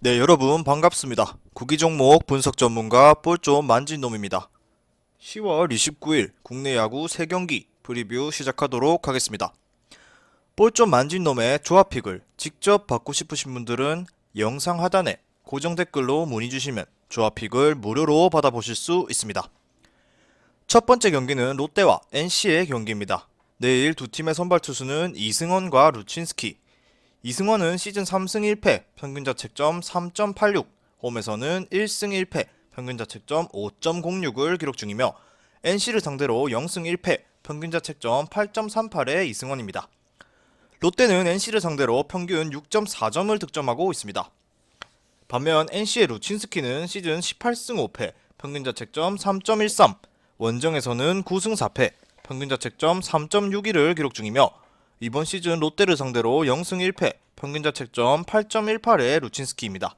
네, 여러분 반갑습니다. 구기 종목 분석 전문가 볼존 만진놈입니다. 10월 29일 국내 야구 3경기 프리뷰 시작하도록 하겠습니다. 볼존 만진놈의 조합픽을 직접 받고 싶으신 분들은 영상 하단에 고정 댓글로 문의 주시면 조합픽을 무료로 받아보실 수 있습니다. 첫 번째 경기는 롯데와 NC의 경기입니다. 내일 두 팀의 선발 투수는 이승원과 루친스키. 이승원은 시즌 3승 1패, 평균자책점 3.86, 홈에서는 1승 1패, 평균자책점 5.06을 기록 중이며 NC를 상대로 0승 1패, 평균자책점 8.38의 이승원입니다. 롯데는 NC를 상대로 평균 6.4점을 득점하고 있습니다. 반면 NC의 루친스키는 시즌 18승 5패, 평균자책점 3.13, 원정에서는 9승 4패, 평균자책점 3.61을 기록 중이며 이번 시즌 롯데를 상대로 0승 1패, 평균자책점 8.18의 루친스키입니다.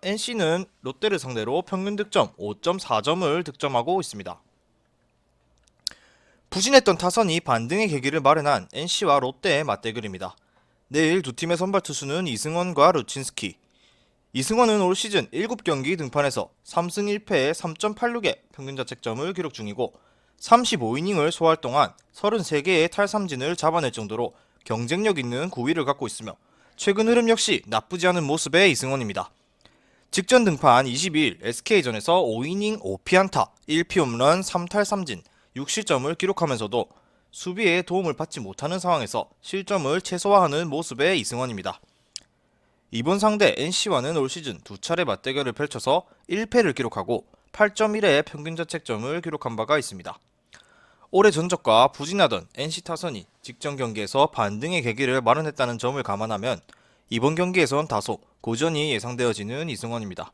NC는 롯데를 상대로 평균 득점 5.4점을 득점하고 있습니다. 부진했던 타선이 반등의 계기를 마련한 NC와 롯데의 맞대결입니다. 내일 두 팀의 선발 투수는 이승원과 루친스키. 이승원은 올 시즌 7경기 등판에서 3승 1패에 3.86의 평균자책점을 기록 중이고 35이닝을 소화할 동안 33개의 탈삼진을 잡아낼 정도로 경쟁력 있는 구위를 갖고 있으며 최근 흐름 역시 나쁘지 않은 모습의 이승원입니다. 직전 등판 22일 SK전에서 5이닝 5피안타, 1피홈런, 3탈삼진, 6실점을 기록하면서도 수비에 도움을 받지 못하는 상황에서 실점을 최소화하는 모습의 이승원입니다. 이번 상대 NC와는 올 시즌 두 차례 맞대결을 펼쳐서 1패를 기록하고 8.1의 평균자책점을 기록한 바가 있습니다. 올해 전적과 부진하던 NC 타선이 직전 경기에서 반등의 계기를 마련했다는 점을 감안하면 이번 경기에선 다소 고전이 예상되어지는 이승원입니다.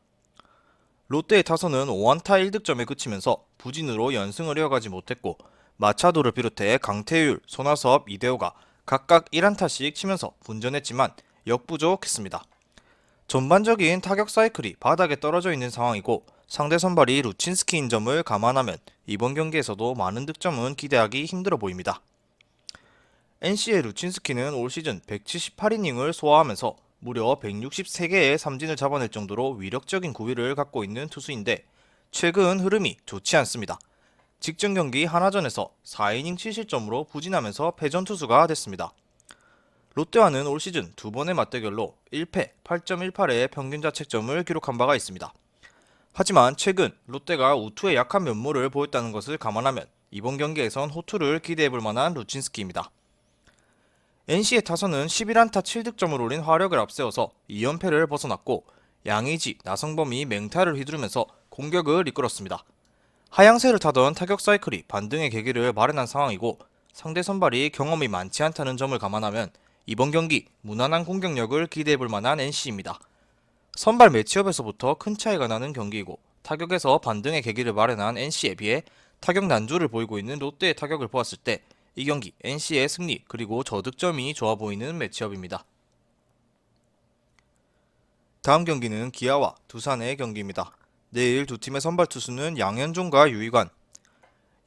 롯데의 타선은 5안타 1득점에 그치면서 부진으로 연승을 이어가지 못했고 마차도를 비롯해 강태율, 손아섭, 이대호가 각각 1안타씩 치면서 분전했지만 역부족했습니다. 전반적인 타격 사이클이 바닥에 떨어져 있는 상황이고 상대 선발이 루친스키인 점을 감안하면 이번 경기에서도 많은 득점은 기대하기 힘들어 보입니다. NC의 루친스키는 올 시즌 178이닝을 소화하면서 무려 163개의 삼진을 잡아낼 정도로 위력적인 구위를 갖고 있는 투수인데 최근 흐름이 좋지 않습니다. 직전 경기 하나전에서 4이닝 7실점으로 부진하면서 패전 투수가 됐습니다. 롯데와는 올 시즌 두 번의 맞대결로 1패 8.18의 평균자책점을 기록한 바가 있습니다. 하지만 최근 롯데가 우투의 약한 면모를 보였다는 것을 감안하면 이번 경기에선 호투를 기대해볼 만한 루친스키입니다. NC의 타선은 11안타 7득점을 올린 화력을 앞세워서 2연패를 벗어났고 양의지, 나성범이 맹타를 휘두르면서 공격을 이끌었습니다. 하향세를 타던 타격 사이클이 반등의 계기를 마련한 상황이고 상대 선발이 경험이 많지 않다는 점을 감안하면 이번 경기 무난한 공격력을 기대해볼 만한 NC입니다. 선발 매치업에서부터 큰 차이가 나는 경기이고 타격에서 반등의 계기를 마련한 NC에 비해 타격 난조를 보이고 있는 롯데의 타격을 보았을 때 이 경기 NC의 승리 그리고 저득점이 좋아 보이는 매치업입니다. 다음 경기는 기아와 두산의 경기입니다. 내일 두 팀의 선발 투수는 양현종과 유희관.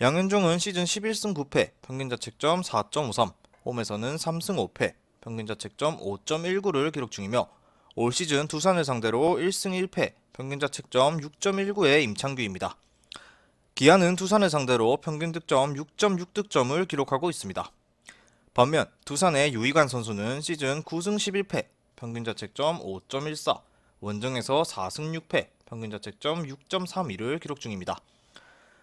양현종은 시즌 11승 9패, 평균자책점 4.53, 홈에서는 3승 5패, 평균자책점 5.19를 기록 중이며 올 시즌 두산을 상대로 1승 1패, 평균자책점 6.19의 임창규입니다. 기아는 두산을 상대로 평균 득점 6.6득점을 기록하고 있습니다. 반면 두산의 유희관 선수는 시즌 9승 11패, 평균자책점 5.14, 원정에서 4승 6패, 평균자책점 6.32를 기록 중입니다.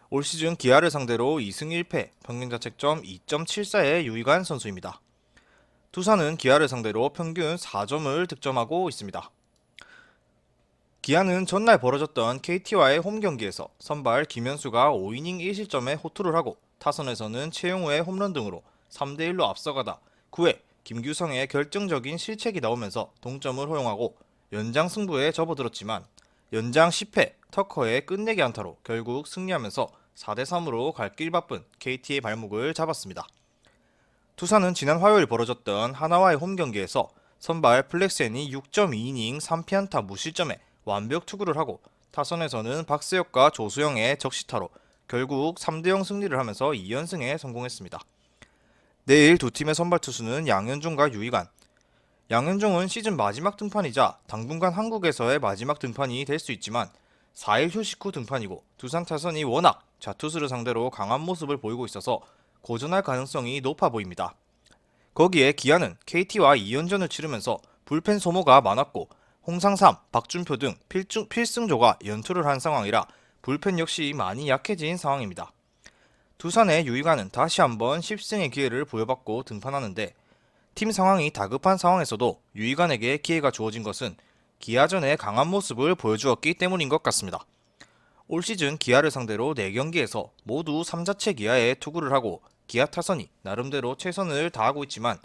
올 시즌 기아를 상대로 2승 1패, 평균자책점 2.74의 유희관 선수입니다. 두산은 기아를 상대로 평균 4점을 득점하고 있습니다. 기아는 전날 벌어졌던 KT와의 홈 경기에서 선발 김현수가 5이닝 1실점에 호투를 하고 타선에서는 최용우의 홈런 등으로 3대1로 앞서가다 9회 김규성의 결정적인 실책이 나오면서 동점을 허용하고 연장 승부에 접어들었지만 연장 10회 터커의 끝내기 안타로 결국 승리하면서 4대3으로 갈 길 바쁜 KT의 발목을 잡았습니다. 두산은 지난 화요일 벌어졌던 하나와의 홈 경기에서 선발 플렉센이 6.2이닝 3피안타 무실점에 완벽 투구를 하고 타선에서는 박세혁과 조수영의 적시타로 결국 3대0 승리를 하면서 2연승에 성공했습니다. 내일 두 팀의 선발 투수는 양현종과 유희관. 양현종은 시즌 마지막 등판이자 당분간 한국에서의 마지막 등판이 될 수 있지만 4일 휴식 후 등판이고 두산 타선이 워낙 좌투수를 상대로 강한 모습을 보이고 있어서 고전할 가능성이 높아 보입니다. 거기에 기아는 KT와 2연전을 치르면서 불펜 소모가 많았고 홍상삼, 박준표 등 필승조가 연투를 한 상황이라 불펜 역시 많이 약해진 상황입니다. 두산의 유이가는 다시 한번 10승의 기회를 부여받고 등판하는데 팀 상황이 다급한 상황에서도 유이간에게 기회가 주어진 것은 기아전의 강한 모습을 보여주었기 때문인 것 같습니다. 올 시즌 기아를 상대로 4경기에서 모두 3자체 기아에 투구를 하고 기아 타선이 나름대로 최선을 다하고 있지만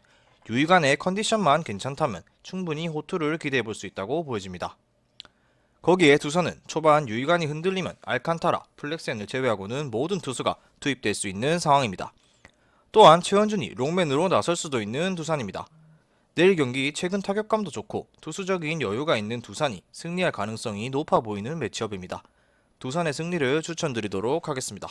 유이간의 컨디션만 괜찮다면 충분히 호투를 기대해볼 수 있다고 보여집니다. 거기에 두산은 초반 유이간이 흔들리면 알칸타라, 플렉센을 제외하고는 모든 투수가 투입될 수 있는 상황입니다. 또한 최원준이 롱맨으로 나설 수도 있는 두산입니다. 내일 경기 최근 타격감도 좋고 투수적인 여유가 있는 두산이 승리할 가능성이 높아 보이는 매치업입니다. 두산의 승리를 추천드리도록 하겠습니다.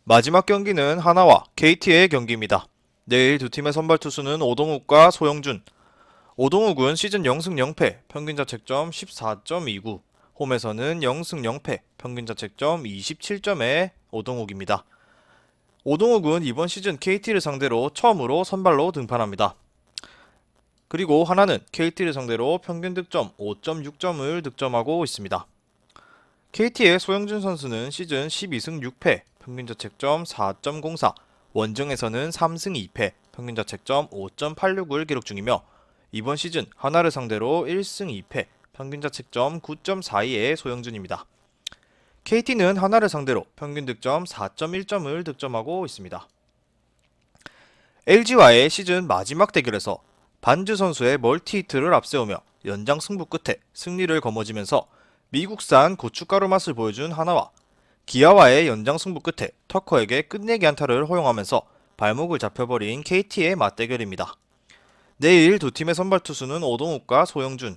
마지막 경기는 하나와 KT의 경기입니다. 내일 두 팀의 선발 투수는 오동욱과 소영준. 오동욱은 시즌 0승 0패, 평균 자책점 14.29, 홈에서는 0승 0패, 평균 자책점 27점의 오동욱입니다. 오동욱은 이번 시즌 KT를 상대로 처음으로 선발로 등판합니다. 그리고 하나는 KT를 상대로 평균 득점 5.6점을 득점하고 있습니다. KT의 소영준 선수는 시즌 12승 6패, 평균 자책점 4.04, 원정에서는 3승 2패, 평균 자책점 5.86을 기록 중이며 이번 시즌 하나를 상대로 1승 2패, 평균 자책점 9.42의 소영준입니다. KT는 하나를 상대로 평균 득점 4.1점을 득점하고 있습니다. LG와의 시즌 마지막 대결에서 반즈 선수의 멀티히트를 앞세우며 연장 승부 끝에 승리를 거머쥐면서 미국산 고춧가루 맛을 보여준 하나와 기아와의 연장 승부 끝에 터커에게 끝내기 안타를 허용하면서 발목을 잡혀버린 KT의 맞대결입니다. 내일 두 팀의 선발 투수는 오동욱과 소영준.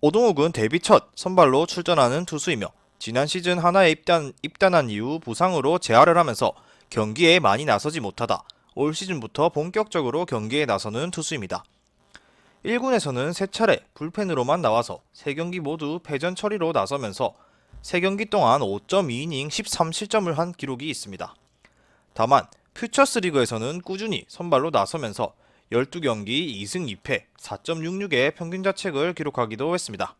오동욱은 데뷔 첫 선발로 출전하는 투수이며 지난 시즌 하나에 입단한 이후 부상으로 재활을 하면서 경기에 많이 나서지 못하다 올 시즌부터 본격적으로 경기에 나서는 투수입니다. 1군에서는 3차례 불펜으로만 나와서 3경기 모두 패전 처리로 나서면서 3경기 동안 5.2이닝 13실점을 한 기록이 있습니다. 다만 퓨처스리그에서는 꾸준히 선발로 나서면서 12경기 2승 2패 4.66의 평균 자책을 기록하기도 했습니다.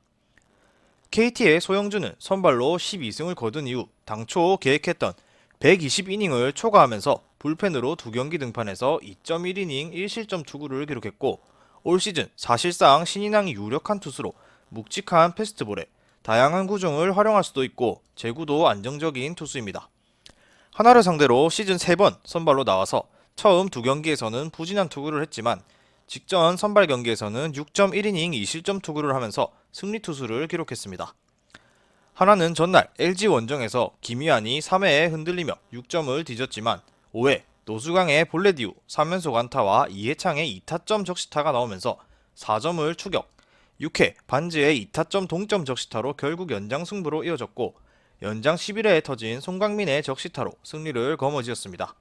KT의 소영준은 선발로 12승을 거둔 이후 당초 계획했던 120이닝을 초과하면서 불펜으로 2경기 등판해서 2.1이닝 1실점 투구를 기록했고 올 시즌 사실상 신인왕이 유력한 투수로 묵직한 패스트볼에 다양한 구종을 활용할 수도 있고 제구도 안정적인 투수입니다. 하나를 상대로 시즌 3번 선발로 나와서 처음 2경기에서는 부진한 투구를 했지만 직전 선발 경기에서는 6.1이닝 2실점 투구를 하면서 승리 투수를 기록했습니다. 하나는 전날 LG 원정에서 김희환이 3회에 흔들리며 6점을 뒤졌지만 5회 노수강의 볼넷 이후 3연속 안타와 이해창의 2타점 적시타가 나오면서 4점을 추격, 6회 반지의 2타점 동점 적시타로 결국 연장 승부로 이어졌고 연장 11회에 터진 송강민의 적시타로 승리를 거머쥐었습니다.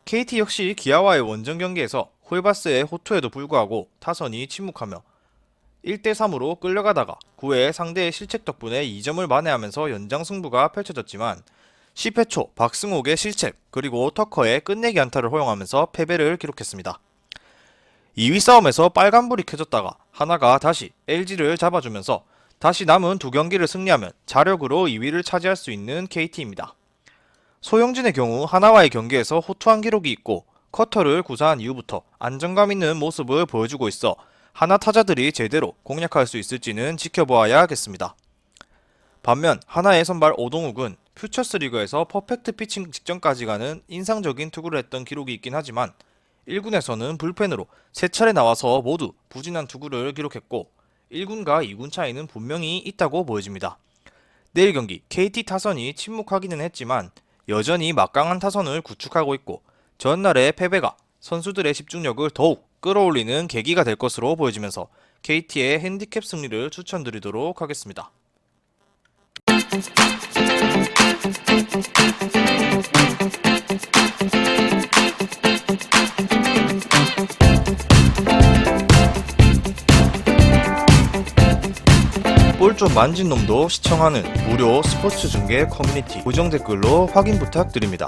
KT 역시 기아와의 원정 경기에서 홀바스의 호투에도 불구하고 타선이 침묵하며 1대3으로 끌려가다가 9회 상대의 실책 덕분에 2점을 만회하면서 연장 승부가 펼쳐졌지만 10회 초 박승옥의 실책 그리고 터커의 끝내기 안타를 허용하면서 패배를 기록했습니다. 2위 싸움에서 빨간불이 켜졌다가 하나가 다시 LG를 잡아주면서 다시 남은 2경기를 승리하면 자력으로 2위를 차지할 수 있는 KT입니다. 소영준의 경우 하나와의 경기에서 호투한 기록이 있고 커터를 구사한 이후부터 안정감 있는 모습을 보여주고 있어 하나 타자들이 제대로 공략할 수 있을지는 지켜보아야겠습니다. 반면 하나의 선발 오동욱은 퓨처스리그에서 퍼펙트 피칭 직전까지 가는 인상적인 투구를 했던 기록이 있긴 하지만 1군에서는 불펜으로 3차례 나와서 모두 부진한 투구를 기록했고 1군과 2군 차이는 분명히 있다고 보여집니다. 내일 경기 KT 타선이 침묵하기는 했지만 여전히 막강한 타선을 구축하고 있고 전날의 패배가 선수들의 집중력을 더욱 끌어올리는 계기가 될 것으로 보여지면서 KT의 핸디캡 승리를 추천드리도록 하겠습니다. 볼 좀 만진 놈도 시청하는 무료 스포츠 중계 커뮤니티 고정 댓글로 확인 부탁드립니다.